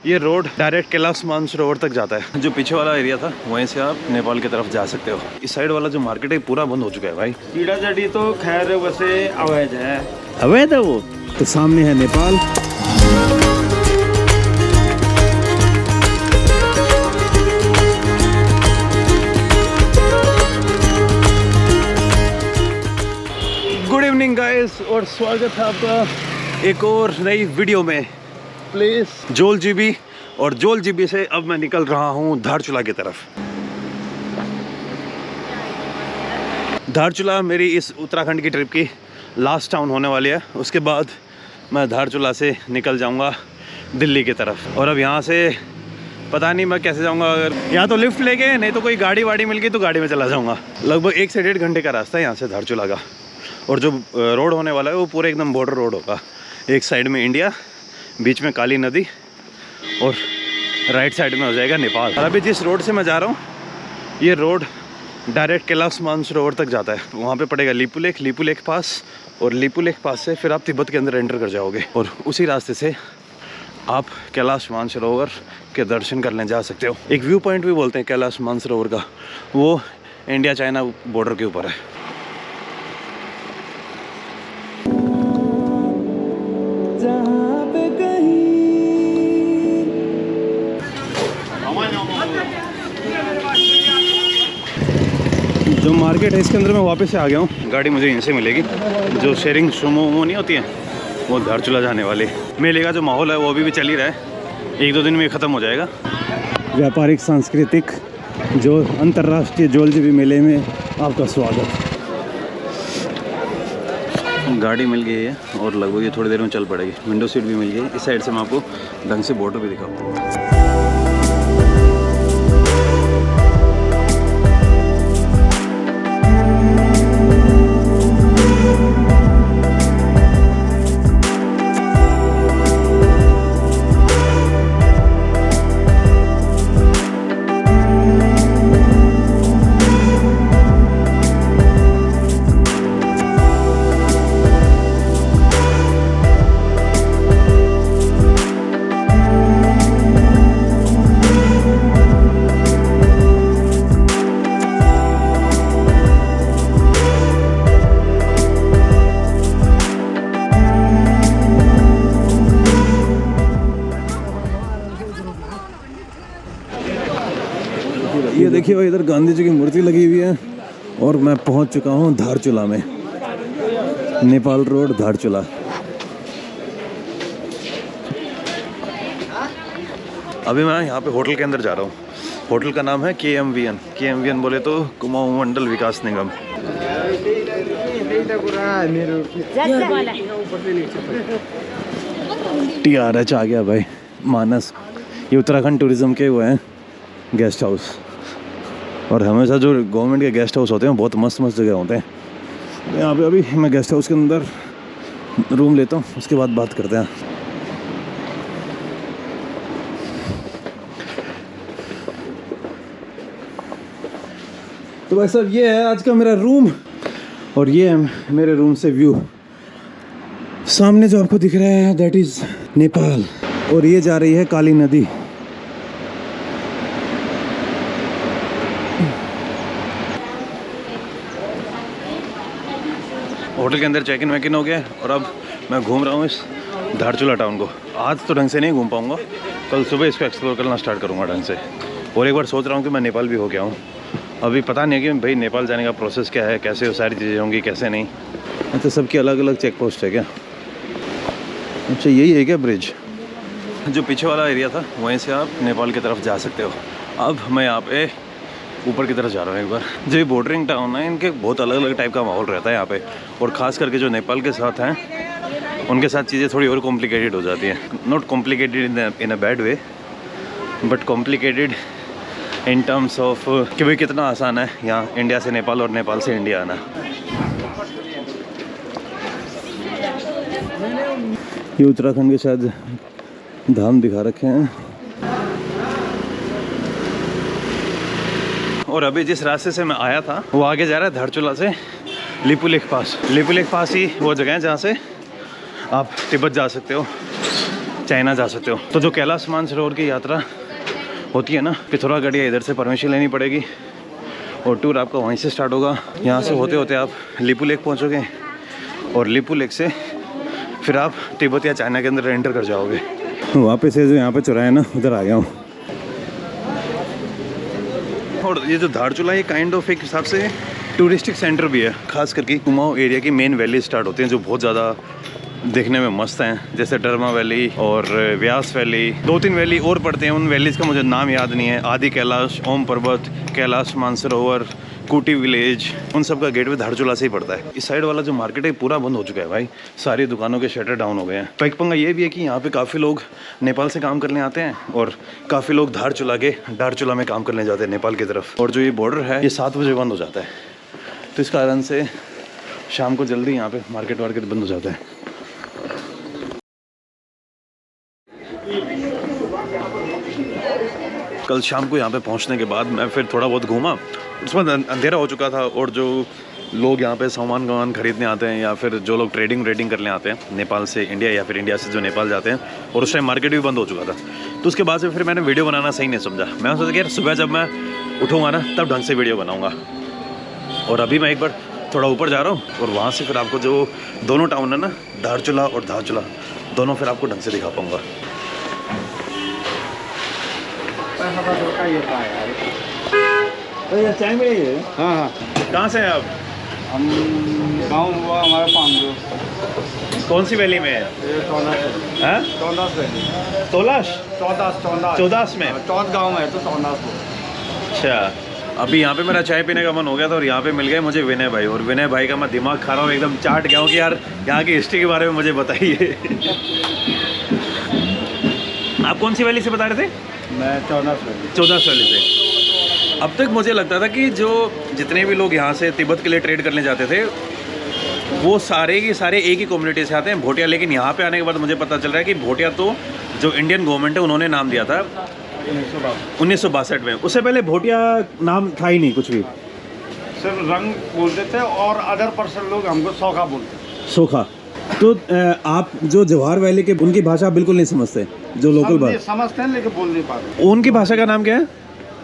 ये road direct Kailash Mansarovar तक जाता है। जो पीछे वाला एरिया था वहीं से आप नेपाल की तरफ जा सकते हो। इस साइड वाला जो मार्केट है पूरा बंद हो चुका है भाई। कीड़ा जड़ी तो खैर वैसे अवैध है। अवैध है वो। तो सामने है नेपाल। गुड इवनिंग गाइस और स्वागत है आपका एक और नई वीडियो में। प्लेस जोलजीबी और जोलजीबी से अब मैं निकल रहा हूँ धारचूला की तरफ। धारचूला मेरी इस उत्तराखंड की ट्रिप की लास्ट टाउन होने वाली है। उसके बाद मैं धारचूला से निकल जाऊँगा दिल्ली की तरफ। और अब यहाँ से पता नहीं मैं कैसे जाऊँगा। अगर यहाँ तो लिफ्ट लेके, नहीं तो कोई गाड़ी वाड़ी मिल गई तो गाड़ी में चला जाऊँगा। लगभग 1 से 1.5 घंटे का रास्ता है यहाँ से धारचूला का। और जो रोड होने वाला है वो पूरे एकदम बॉर्डर रोड होगा। एक साइड में इंडिया, बीच में काली नदी और राइट साइड में हो जाएगा नेपाल। और अभी जिस रोड से मैं जा रहा हूँ ये रोड डायरेक्ट कैलाश मानसरोवर तक जाता है। वहाँ पे पड़ेगा लिपू लेक पास, और लिपू लेक पास से फिर आप तिब्बत के अंदर एंटर कर जाओगे और उसी रास्ते से आप कैलाश मानसरोवर के दर्शन करने जा सकते हो। एक व्यू पॉइंट भी बोलते हैं कैलाश मानसरोवर का, वो इंडिया चाइना बॉर्डर के ऊपर है। जो मार्केट है इसके अंदर मैं वापस से आ गया हूँ। गाड़ी मुझे यहीं से मिलेगी। जो शेयरिंग सुमो नहीं होती है वो धारचूला जाने वाली। मेले का जो माहौल है वो अभी भी चल ही रहा है। 1-2 दिन में ख़त्म हो जाएगा। व्यापारिक सांस्कृतिक जो अंतर्राष्ट्रीय जोलजीबी मेले में आपका स्वागत। गाड़ी मिल गई है और लगभग ये थोड़ी देर में चल पड़ेगी। विंडो सीट भी मिल गई। इस साइड से मैं आपको ढंग से बॉर्डर भी दिखाऊंगा। ये देखिए भाई, इधर गांधी जी की मूर्ति लगी हुई है और मैं पहुंच चुका हूं धारचूला में। नेपाल रोड धारचूला। अभी मैं यहाँ पे होटल के अंदर जा रहा हूँ। होटल का नाम है KMVN बोले तो कुमाऊं मंडल विकास निगम। TRH आ गया भाई। मानस, ये उत्तराखंड टूरिज्म के वो हैं गेस्ट हाउस। और हमेशा जो गवर्नमेंट के गेस्ट हाउस होते हैं बहुत मस्त जगह होते हैं। यहाँ पे अभी मैं गेस्ट हाउस के अंदर रूम लेता हूँ, उसके बाद बात करते हैं। तो भाई साहब ये है आज का मेरा रूम और ये है मेरे रूम से व्यू। सामने जो आपको दिख रहा है दैट इज़ नेपाल और ये जा रही है काली नदी। होटल के अंदर चेक इन वेक इन हो गया और अब मैं घूम रहा हूँ इस धारचूला टाउन को। आज तो ढंग से नहीं घूम पाऊँगा, कल सुबह इसको एक्सप्लोर करना स्टार्ट करूँगा ढंग से। और एक बार सोच रहा हूँ कि मैं नेपाल भी हो गया हूँ। अभी पता नहीं है कि भाई नेपाल जाने का प्रोसेस क्या है, कैसे वो सारी चीज़ें होंगी कैसे नहीं। अच्छा, सबकी अलग अलग चेक पोस्ट है क्या? अच्छा, यही है क्या ब्रिज? जो पीछे वाला एरिया था वहीं से आप नेपाल की तरफ जा सकते हो। अब मैं यहाँ पे ऊपर की तरफ जा रहा हूँ एक बार। जो ये बॉर्डरिंग टाउन है इनके बहुत अलग अलग टाइप का माहौल रहता है यहाँ पे। और ख़ास करके जो नेपाल के साथ हैं उनके साथ चीज़ें थोड़ी और कॉम्प्लिकेटेड हो जाती हैं। Not complicated in a bad way, but complicated in terms of कि भाई कितना आसान है यहाँ इंडिया से नेपाल और नेपाल से इंडिया आना। ये उत्तराखंड के शायद धाम दिखा रखे हैं। और अभी जिस रास्ते से मैं आया था वो आगे जा रहा है धारचूला से लिपू लेक पास। लिपू लेक पास ही वो जगह है जहाँ से आप तिब्बत जा सकते हो। चाइना जा सकते हो। तो जो कैलाश मानसरोवर की यात्रा होती है ना, पिथौरागढ़ इधर से परमिशन लेनी पड़ेगी और टूर आपका वहीं से स्टार्ट होगा। यहाँ से होते होते आप लिपू लेक पहुँचोगे और लिपू लेक से फिर आप तिब्बत या चाइना के अंदर एंटर कर जाओगे। वापस से जो यहाँ पे चौराहा है ना, उधर आ गया हूँ। और ये जो धारचूला ये काइंड ऑफ एक हिसाब से टूरिस्टिक सेंटर भी है। खास करके कुमाऊं एरिया की मेन वैली स्टार्ट होती हैं जो बहुत ज़्यादा देखने में मस्त हैं, जैसे डरमा वैली और व्यास वैली। 2-3 वैली और पड़ते हैं, उन वैलीज़ का मुझे नाम याद नहीं है। आदि कैलाश, ओम पर्वत, कैलाश मानसरोवर, कूटी विलेज, उन सब का गेटवे धारचूला से ही पड़ता है। इस साइड वाला जो मार्केट है पूरा बंद हो चुका है भाई, सारी दुकानों के शटर डाउन हो गए हैं। पैकपंगा ये भी है कि यहाँ पे काफ़ी लोग नेपाल से काम करने आते हैं और काफ़ी लोग धारचूला में काम करने जाते हैं नेपाल की तरफ। और जो ये बॉर्डर है ये 7 बजे बंद हो जाता है, तो इस कारण से शाम को जल्दी यहाँ पे मार्केट वार्केट बंद हो जाता है। कल शाम को यहाँ पे पहुँचने के बाद मैं फिर थोड़ा बहुत घूमा, उसमें अंधेरा हो चुका था। और जो लोग यहाँ पे सामान खरीदने आते हैं या फिर जो लोग ट्रेडिंग करने आते हैं नेपाल से इंडिया या फिर इंडिया से जो नेपाल जाते हैं, और उस टाइम मार्केट भी बंद हो चुका था। तो उसके बाद से फिर मैंने वीडियो बनाना सही नहीं समझा। मैं सोचा कि यार सुबह जब मैं उठूँगा ना तब ढंग से वीडियो बनाऊँगा। और अभी मैं एक बार थोड़ा ऊपर जा रहा हूँ और वहाँ से फिर आपको जो दोनों टाउन है ना, धारचूला और धारचूला, दोनों फिर आपको ढंग से दिखा पाऊँगा। चाय में है? हाँ हाँ। कहाँ से हैं आप? हम गाँव हुआ हमारा पांगो। कौन सी वैली में है? ये 14 वैली। 14 में? 14 गाँव में है तो 14। अच्छा, अभी यहाँ पे मेरा चाय पीने का मन हो गया था और यहाँ पे मिल गए मुझे विनय भाई। और विनय भाई का मैं दिमाग खा रहा हूँ, एकदम चाट गया हूँ कि यार यहाँ की हिस्ट्री के बारे में मुझे बताइए। आप कौन सी वैली से बता रहे थे? मैं 14 वैली से। अब तक मुझे लगता था कि जो जितने भी लोग यहाँ से तिब्बत के लिए ट्रेड करने जाते थे वो सारे के सारे एक ही कम्युनिटी से आते हैं, भोटिया। लेकिन यहाँ पे आने के बाद मुझे पता चल रहा है कि भोटिया तो जो इंडियन गवर्नमेंट है उन्होंने नाम दिया था 1962 में। उससे पहले भोटिया नाम था ही नहीं कुछ भी, सिर्फ रंग बोलते थे और अदर पर्सन लोग हमको सोखा बोलते। सोखा। तो आप जो जवाहर वैली के उनकी भाषा बिल्कुल नहीं समझते? जो लोकल भाषा समझते हैं लेकिन बोल नहीं पाते। उनकी भाषा का नाम क्या है?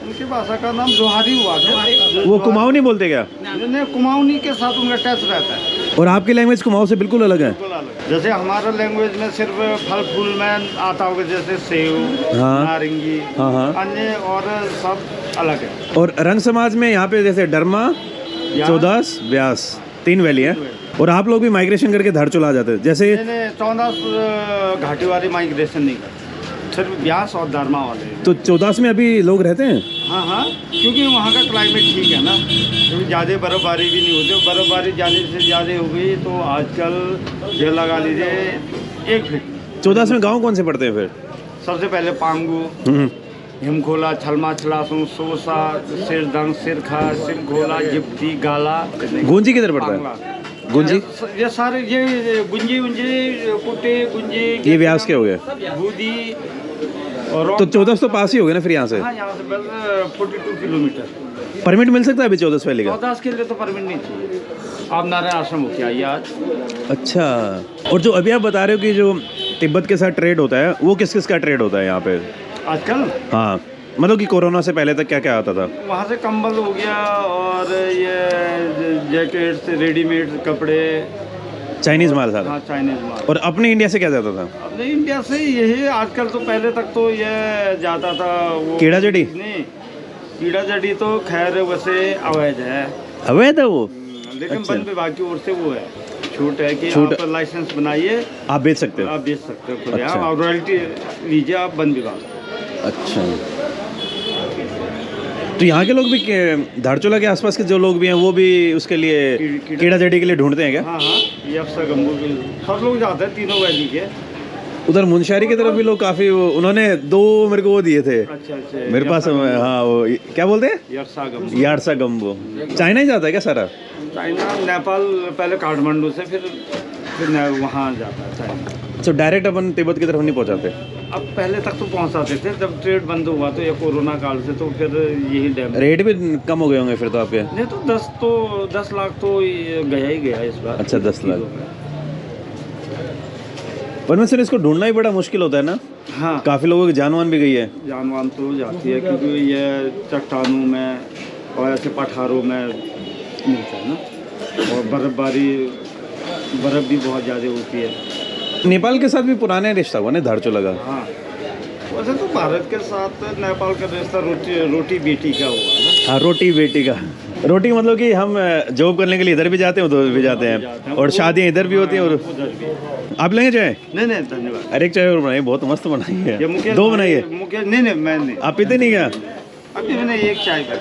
उनकी भाषा का नाम जोहारी हुआ था। वो कुमाऊनी बोलते क्या? नहीं, कुमाऊनी के साथ उनका टच रहता है। और आपकी लैंग्वेज कुमाऊं से बिल्कुल अलग है? बिल्कुल अलग। जैसे हमारा लैंग्वेज में सिर्फ फल फूल में आता होगा, जैसे सेव, हाँ, नारंगी, हाँ, अन्य और सब अलग है। और रंग समाज में यहाँ पे जैसे डरमा, 14 व्यास 3 वैली है। और आप लोग भी माइग्रेशन करके धारचूला आ जाते हैं जैसे? 14 घाटी वाली माइग्रेशन नहीं करते, सिर्फ व्यास और धर्मा वाले। तो 14 में अभी लोग रहते हैं? हाँ हाँ, क्योंकि वहाँ का क्लाइमेट ठीक है ना, क्योंकि ज़्यादा बर्फ़बारी भी नहीं होती। बर्फ़बारी ज़्यादा से ज़्यादा हो गई तो आजकल ये लगा लीजिए 1 फीट। 14 में गांव कौन से पड़ते हैं फिर? सबसे पहले पांगू, हिमखोला, छलमा छलासू, सोसा, सिरदंग, सिरखा, सिरखोला, जिप्ती, गाला। गुंजी किधर पड़ता है? गुंजी ये सारे ये गुंजी कुटे गुंजी ये व्यास के हो गए। बूदी और तो 14 तो पास ही हो गए ना फिर यहाँ से? हाँ, यहाँ से बस 42 किलोमीटर। परमिट मिल सकता है अभी 14 वैली का? 14 के लिए तो परमिट नहीं चाहिए। आप नारायण आश्रम होके आइए आज। अच्छा, और जो अभी आप बता रहे हो कि जो तिब्बत के साथ ट्रेड होता है वो किस किस का ट्रेड होता है यहाँ पे आजकल? हाँ, मतलब कि कोरोना से पहले तक क्या क्या आता था? वहाँ से कंबल हो गया और ये जैकेट्स, रेडीमेड कपड़े, चाइनीज माल था। हाँ, चाइनीज माल। और अपने इंडिया से क्या जाता था? अपने इंडिया से यही आजकल, तो पहले तक तो ये जाता था वो कीड़ा जड़ी। नहीं, कीड़ा जड़ी तो खैर वैसे अवैध है। अवैध है वो? लेकिन अच्छा। वन विभाग की ओर से वो है, छूट है कि छूट, आप लाइसेंस बनाइए, आप बेच सकते हो। आप बेच सकते हो खुद। अच्छा। आप रॉयल्टी लीजिए आप वन विभाग। अच्छा, तो यहाँ के लोग भी धारचूला के आसपास के जो लोग भी हैं वो भी उसके लिए कीड़ा जड़ी के लिए ढूंढते हैं क्या? हाँ हाँ, ये अफसर गंबू भी सब लोग जाते हैं तीनों वैली के। उधर मुंशियारी की तरफ भी लोग काफी, उन्होंने 2 मेरे को वो दिए थे। अच्छा अच्छा, मेरे पास। हाँ, वो क्या बोलते हैं? यार्सा गम्बो। चाइना ही जाता है क्या सारा? चाइना, नेपाल, पहले काठमांडू से फिर वहाँ जाता है चाइना। तो डायरेक्ट अपन तिब्बत की तरफ नहीं पहुँचाते? अब पहले तक तो पहुँचाते थे, जब ट्रेड बंद हुआ तो ये कोरोना काल से तो फिर यही डैम। रेट भी कम हो गए होंगे फिर तो आपके? नहीं तो 10 लाख तो गया ही गया इस बार। अच्छा, 10 लाख। पर मैं सुना इसको ढूंढना ही बड़ा मुश्किल होता है ना, हाँ काफ़ी लोगों की जान वान भी गई है। जान वान तो जाती है क्योंकि ये चट्टानों में और ऐसे पठारों में मिलता है ना, और बर्फ़ भी बहुत ज़्यादा होती है। नेपाल के साथ भी पुराने रिश्ता हुआ ना धारचूला का। हाँ वैसे तो भारत के साथ नेपाल का रिश्ता रोटी बेटी का हुआ ना। हाँ रोटी बेटी का। रोटी मतलब कि हम जॉब करने के लिए इधर भी जाते हैं उधर भी जाते हैं, और शादियाँ इधर भी होती हैं। और उधर भी। आप लेंगे चाय? नहीं धन्यवाद। अरे एक चाय और बनाइए, बहुत मस्त बनाई है। ये मुकेश दो बनाइए। मुकेश नहीं मैं नहीं। आप पीते नहीं क्या? अभी मैंने एक चाय का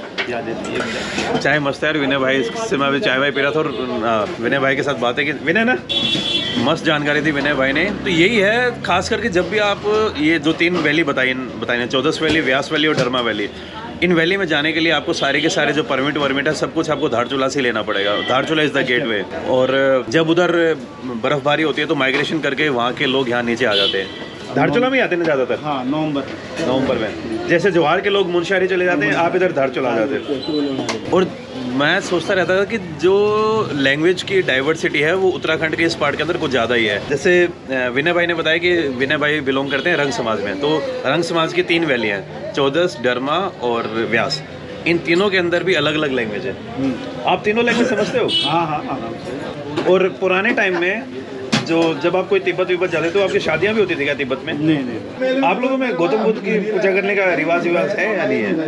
चाय मस्त है। और विनय भाई से मैं अभी चाय वाय पी रहा था, और विनय भाई के साथ बातें की। विनय ना मस्त जानकारी दी विनय भाई ने। तो यही है खास करके, जब भी आप ये जो 3 वैली बताई 14 वैली, व्यास वैली और डरमा वैली, इन वैली में जाने के लिए आपको सारे के सारे जो परमिट वर्मिट है सब कुछ आपको धारचूला से लेना पड़ेगा। Dharchula is the gateway. और जब उधर बर्फबारी होती है तो माइग्रेशन करके वहाँ के लोग यहाँ नीचे आ जाते हैं। धारचूला में ही आते हैं ज़्यादातर। हाँ नवंबर में। जैसे जवाहर के लोग मुनस्यारी चले जाते हैं, आप इधर धारचूला आ जाते हैं। और मैं सोचता रहता था कि जो लैंग्वेज की डाइवर्सिटी है वो उत्तराखंड के इस पार्ट के अंदर कुछ ज़्यादा ही है। जैसे विनय भाई ने बताया कि विनय भाई बिलोंग करते हैं रंग समाज में, तो रंग समाज की 3 वैली हैं, 14, डरमा और व्यास। इन तीनों के अंदर भी अलग अलग लैंग्वेज है। आप तीनों लैंग्वेज समझते हो? हाँ आराम से। और पुराने टाइम में जब आप कोई तिब्बत विब्बत जाते तो आपकी शादियाँ भी होती थी क्या तिब्बत में? नहीं। आप लोगों में गौतम बुद्ध की पूजा करने का रिवाज है या नहीं है?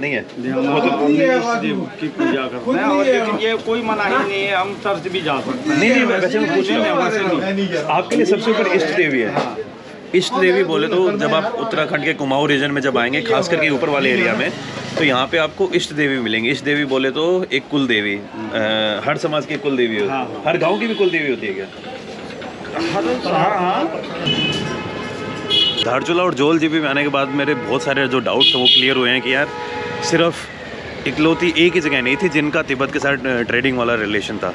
नहीं है। की पूजा करते हैं, और लेकिन ये कोई मना ही नहीं है, हम चर्च भी जा सकते हैं। नहीं वैसे मैं पूछ रहा हूँ, आपके लिए सबसे ऊपर इष्ट देवी है। इष्ट देवी बोले तो जब आप उत्तराखंड के कुमाऊं रीजन में जब आएंगे, खास करके ऊपर वाले एरिया में, तो यहाँ पे आपको इष्ट देवी मिलेंगी। इष्ट देवी बोले तो एक कुल देवी, हर समाज की कुल देवी होती है। हर गाँव की भी कुल देवी होती है क्या? धारचूला और जोल जीबी में आने के बाद मेरे बहुत सारे जो डाउट्स हैं वो क्लियर हुए हैं कि यार सिर्फ इकलौती एक ही जगह नहीं थी जिनका तिब्बत के साथ ट्रेडिंग वाला रिलेशन था।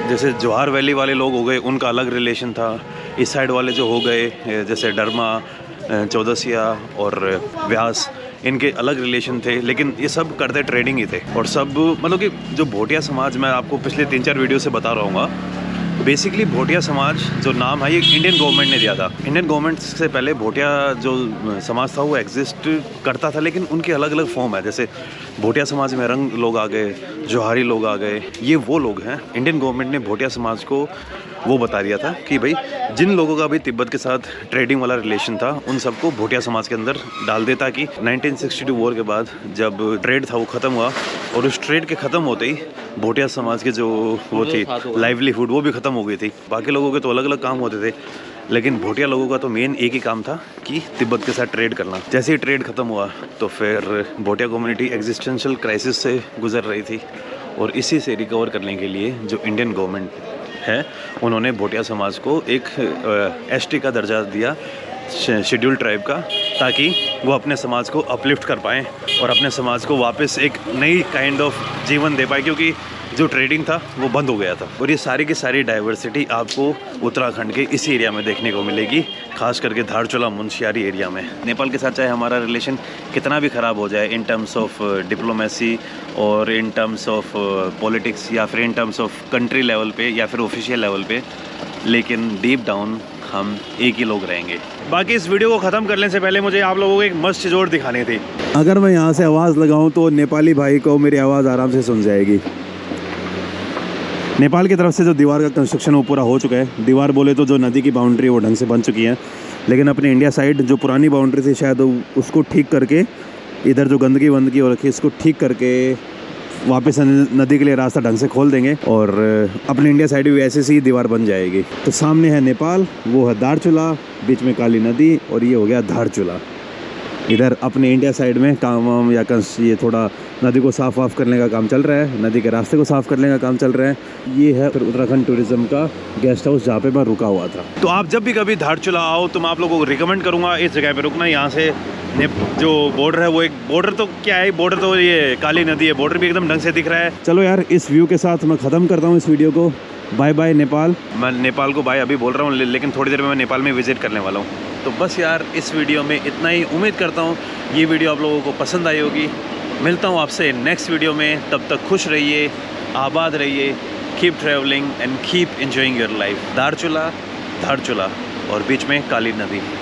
जैसे जवाहर वैली वाले लोग हो गए, उनका अलग रिलेशन था। इस साइड वाले जो हो गए जैसे डरमा, चौदसिया और व्यास, इनके अलग रिलेशन थे, लेकिन ये सब करते ट्रेडिंग ही थे। और सब मतलब कि जो भोटिया समाज, मैं आपको पिछले 3-4 वीडियो से बता रहा हूँ, बेसिकली भोटिया समाज जो नाम है ये इंडियन गवर्नमेंट ने दिया था। इंडियन गवर्नमेंट से पहले भोटिया जो समाज था वो एग्जिस्ट करता था, लेकिन उनके अलग अलग फॉर्म है। जैसे भोटिया समाज में रंग लोग आ गए, जोहारी लोग आ गए, ये वो लोग हैं। इंडियन गवर्नमेंट ने भोटिया समाज को वो बता दिया था कि भाई जिन लोगों का भी तिब्बत के साथ ट्रेडिंग वाला रिलेशन था उन सबको भोटिया समाज के अंदर डाल देता। कि 1962 वॉर के बाद जब ट्रेड था वो ख़त्म हुआ, और उस ट्रेड के ख़त्म होते ही भोटिया समाज के जो वो थी लाइवलीहुड वो भी ख़त्म हो गई थी। बाकी लोगों के तो अलग अलग काम होते थे, लेकिन भोटिया लोगों का तो मेन एक ही काम था कि तिब्बत के साथ ट्रेड करना। जैसे ही ट्रेड ख़त्म हुआ तो फिर भोटिया कम्युनिटी एग्जिस्टेंशियल क्राइसिस से गुजर रही थी, और इसी से रिकवर करने के लिए जो इंडियन गवर्नमेंट है उन्होंने भोटिया समाज को एक एसटी का दर्जा दिया, शेड्यूल्ड ट्राइब का, ताकि वो अपने समाज को अपलिफ्ट कर पाएँ और अपने समाज को वापस एक नई काइंड ऑफ जीवन दे पाए, क्योंकि जो ट्रेडिंग था वो बंद हो गया था। और ये सारी की सारी डाइवर्सिटी आपको उत्तराखंड के इस एरिया में देखने को मिलेगी, खास करके धारचूला मुनस्यारी एरिया में। नेपाल के साथ चाहे हमारा रिलेशन कितना भी ख़राब हो जाए इन टर्म्स ऑफ डिप्लोमेसी और इन टर्म्स ऑफ पॉलिटिक्स या फिर in terms of country level पे या फिर ऑफिशियल लेवल पे, लेकिन डीप डाउन हम एक ही लोग रहेंगे। बाकी इस वीडियो को ख़त्म करने से पहले मुझे आप लोगों को एक मस्त चीज़ और दिखानी थी। अगर मैं यहाँ से आवाज़ लगाऊँ तो नेपाली भाई को मेरी आवाज़ आराम से सुन जाएगी। नेपाल की तरफ से जो दीवार का कंस्ट्रक्शन वो पूरा हो चुका है। दीवार बोले तो जो नदी की बाउंड्री वो ढंग से बन चुकी है, लेकिन अपने इंडिया साइड जो पुरानी बाउंड्री थी शायद उसको ठीक करके, इधर जो गंदगी वंदगी हो रखी है इसको ठीक करके वापस नदी के लिए रास्ता ढंग से खोल देंगे, और अपने इंडिया साइड भी ऐसे सी दीवार बन जाएगी। तो सामने है नेपाल, वो है धारचूला, बीच में काली नदी, और ये हो गया धारचूला। इधर अपने इंडिया साइड में काम वाम या ये थोड़ा नदी को साफ़ वाफ करने का काम चल रहा है, नदी के रास्ते को साफ़ करने का काम चल रहा है। ये है फिर उत्तराखंड टूरिज़्म का गेस्ट हाउस जहाँ पे मैं रुका हुआ था। तो आप जब भी कभी धारचूला आओ तो मैं आप लोगों को रिकमेंड करूँगा इस जगह पे रुकना। यहाँ से जो बॉर्डर है वो एक बॉर्डर तो क्या है, बॉर्डर तो ये काली नदी है, बॉर्डर भी एकदम ढंग से दिख रहा है। चलो यार, इस व्यू के साथ मैं ख़त्म करता हूँ इस वीडियो को। Bye bye Nepal. मैं नेपाल को बाय अभी बोल रहा हूँ, लेकिन थोड़ी देर में मैं नेपाल में विजिट करने वाला हूँ। तो बस यार इस वीडियो में इतना ही। उम्मीद करता हूँ ये वीडियो आप लोगों को पसंद आई होगी। मिलता हूँ आपसे नेक्स्ट वीडियो में, तब तक खुश रहिए, आबाद रहिए, keep travelling and keep enjoying your life. Dharchula और बीच में काली नदी।